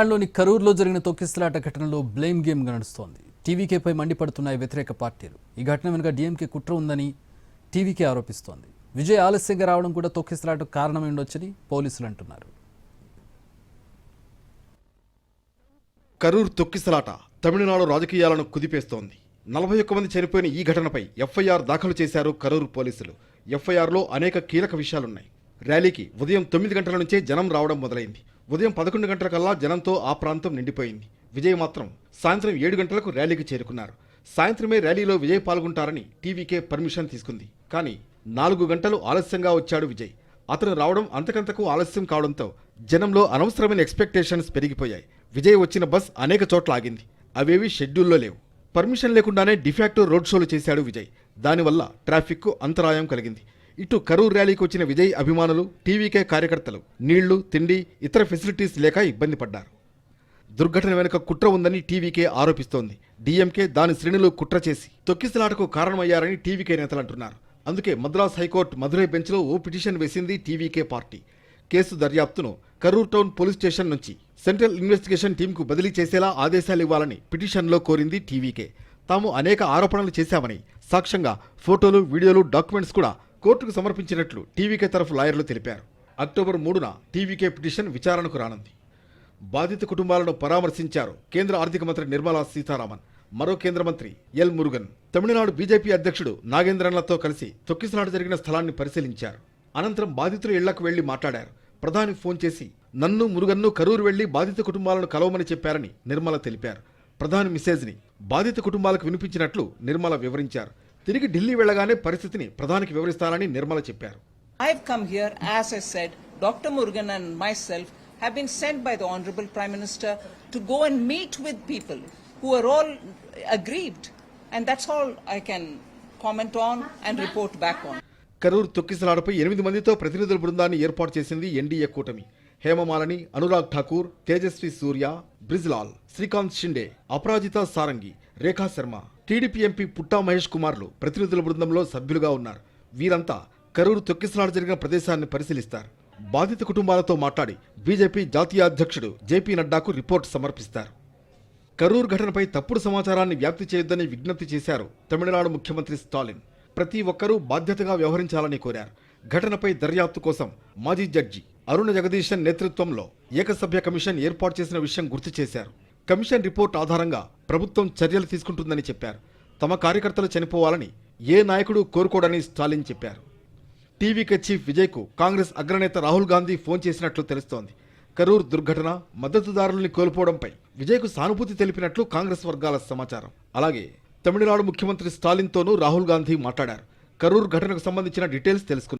లోని కరూరులో జరిగిన తొక్కిసలాట ఘటనలో బ్లేమ్ గేమ్ నడుస్తోంది. టీవీకేపై మండిపడుతున్నాయి వ్యతిరేక పార్టీలు. ఈ ఘటన వెనుక డీఎంకే కుట్ర ఉందని టీవీకే ఆరోపిస్తోంది. విజయ్ ఆలస్యంగా రావడం కూడా తొక్కిసలాటకు కారణమై ఉండొచ్చని పోలీసులు అంటున్నారు. కరూరు తొక్కిసలాట తమిళనాడు రాజకీయాలను కుదిపేస్తోంది. 41 మంది చనిపోయిన ఈ ఘటనపై ఎఫ్ఐఆర్ దాఖలు చేశారు కరూరు పోలీసులు. ఎఫ్ఐఆర్లో అనేక కీలక విషయాలున్నాయి. ర్యాలీకి ఉదయం 9 గంటల నుంచే జనం రావడం మొదలైంది. ఉదయం 11 గంటలకల్లా జనంతో ఆ ప్రాంతం నిండిపోయింది. విజయ్ మాత్రం సాయంత్రం 7 గంటలకు ర్యాలీకి చేరుకున్నారు. సాయంత్రమే ర్యాలీలో విజయ్ పాల్గొంటారని టీవీకే పర్మిషన్ తీసుకుంది. కానీ 4 గంటలు ఆలస్యంగా వచ్చాడు విజయ్. అతను రావడం అంతకంతకు ఆలస్యం కావడంతో జనంలో అనవసరమైన ఎక్స్పెక్టేషన్స్ పెరిగిపోయాయి. విజయ్ వచ్చిన బస్ అనేక చోట్ల ఆగింది. అవేవి షెడ్యూల్లో లేవు. పర్మిషన్ లేకుండానే డిఫాక్టో రోడ్ షోలు చేశాడు విజయ్. దానివల్ల ట్రాఫిక్కు అంతరాయం కలిగింది. ఇటు కరూరు ర్యాలీకి వచ్చిన విజయ్ అభిమానులు, టీవీకే కార్యకర్తలు నీళ్లు, తిండి, ఇతర ఫెసిలిటీస్ లేక ఇబ్బంది పడ్డారు. దుర్ఘటన వెనుక కుట్ర ఉందని టీవీకే ఆరోపిస్తోంది. డీఎంకే దాని శ్రేణులు కుట్ర చేసి తొక్కిసలాటకు కారణమయ్యారని టీవీకే నేతలు అంటున్నారు. అందుకే మద్రాస్ హైకోర్టు మధురై బెంచ్లో ఓ పిటిషన్ వేసింది టీవీకే పార్టీ. కేసు దర్యాప్తును కరూర్ టౌన్ పోలీస్ స్టేషన్ నుంచి సెంట్రల్ ఇన్వెస్టిగేషన్ టీంకు బదిలీ చేసేలా ఆదేశాలు ఇవ్వాలని పిటిషన్లో కోరింది టీవీకే. తాము అనేక ఆరోపణలు చేశామని సాక్ష్యంగా ఫోటోలు, వీడియోలు, డాక్యుమెంట్స్ కూడా కోర్టుకు సమర్పించినట్లు టీవీకే తరఫు లాయర్లు తెలిపారు. అక్టోబర్ 3న టీవీకే పిటిషన్ విచారణకు రానుంది. బాధిత కుటుంబాలను పరామర్శించారు కేంద్ర ఆర్థిక మంత్రి నిర్మలా సీతారామన్, మరో కేంద్ర మంత్రి ఎల్ మురుగన్. తమిళనాడు బీజేపీ అధ్యక్షుడు నాగేంద్రన్లతో కలిసి తొక్కిసలాట జరిగిన స్థలాన్ని పరిశీలించారు. అనంతరం బాధితుల ఇళ్లకు వెళ్లి మాట్లాడారు. ప్రధాని ఫోన్ చేసి నన్ను, మురుగన్ను కరూరు వెళ్లి బాధిత కుటుంబాలను కలవమని చెప్పారని నిర్మల తెలిపారు. ప్రధాని మెసేజ్ని బాధిత కుటుంబాలకు వినిపించినట్లు నిర్మల వివరించారు. తిరిగి ఢిల్లీ వెళ్లగానే పరిస్థితిని ప్రధానికి వివరిస్తారని నిర్మల చెప్పారు. I have come here, as I said, Dr. Murugan and myself have been sent by the Honorable Prime Minister to go and meet with people who are all aggrieved. And that's all I can comment on and report back on. Karur తొక్కిసలాటపై 8 మందితో ప్రతినిధుల బృందాన్ని ఏర్పాటు చేసింది NDA కూటమి. హేమమాలిని, అనురాగ్ ఠాకూర్, తేజస్వి సూర్య, బ్రిజ్లాల్, శ్రీకాంత్ షిండే, అపరాజిత సారంగి, రేఖా Sharma, TDP MP పుట్టా మహేష్ కుమార్లు ప్రతినిధుల బృందంలో సభ్యులుగా ఉన్నారు. వీరంతా కరూరు తొక్కిసలాట జరిగిన ప్రదేశాన్ని పరిశీలిస్తారు. బాధిత కుటుంబాలతో మాట్లాడి బీజేపీ జాతీయ అధ్యక్షుడు జేపీ నడ్డాకు రిపోర్ట్ సమర్పిస్తారు. కరూరు ఘటనపై తప్పుడు సమాచారాన్ని వ్యాప్తి చేయొద్దని విజ్ఞప్తి చేశారు తమిళనాడు ముఖ్యమంత్రి స్టాలిన్. ప్రతి ఒక్కరూ బాధ్యతగా వ్యవహరించాలని కోరారు. ఘటనపై దర్యాప్తు కోసం మాజీ జడ్జి అరుణ జగదీశన్ నేతృత్వంలో ఏకసభ్య కమిషన్ ఏర్పాటు చేసిన విషయం గుర్తు చేశారు. కమిషన్ రిపోర్ట్ ఆధారంగా ప్రభుత్వం చర్యలు తీసుకుంటుందని చెప్పారు. తమ కార్యకర్తలు చనిపోవాలని ఏ నాయకుడు కోరుకోడని స్టాలిన్ చెప్పారు. టీవీకే చీఫ్ విజయ్కు కాంగ్రెస్ అగ్రనేత రాహుల్ గాంధీ ఫోన్ చేసినట్లు తెలుస్తోంది. కరూర్ దుర్ఘటన, మద్దతుదారుల్ని కోల్పోవడంపై విజయ్కు సానుభూతి తెలిపినట్లు కాంగ్రెస్ వర్గాల సమాచారం. అలాగే తమిళనాడు ముఖ్యమంత్రి స్టాలిన్తోనూ రాహుల్ గాంధీ మాట్లాడారు. కరూర్ ఘటనకు సంబంధించిన డీటెయిల్స్ తెలుసుకున్నారు.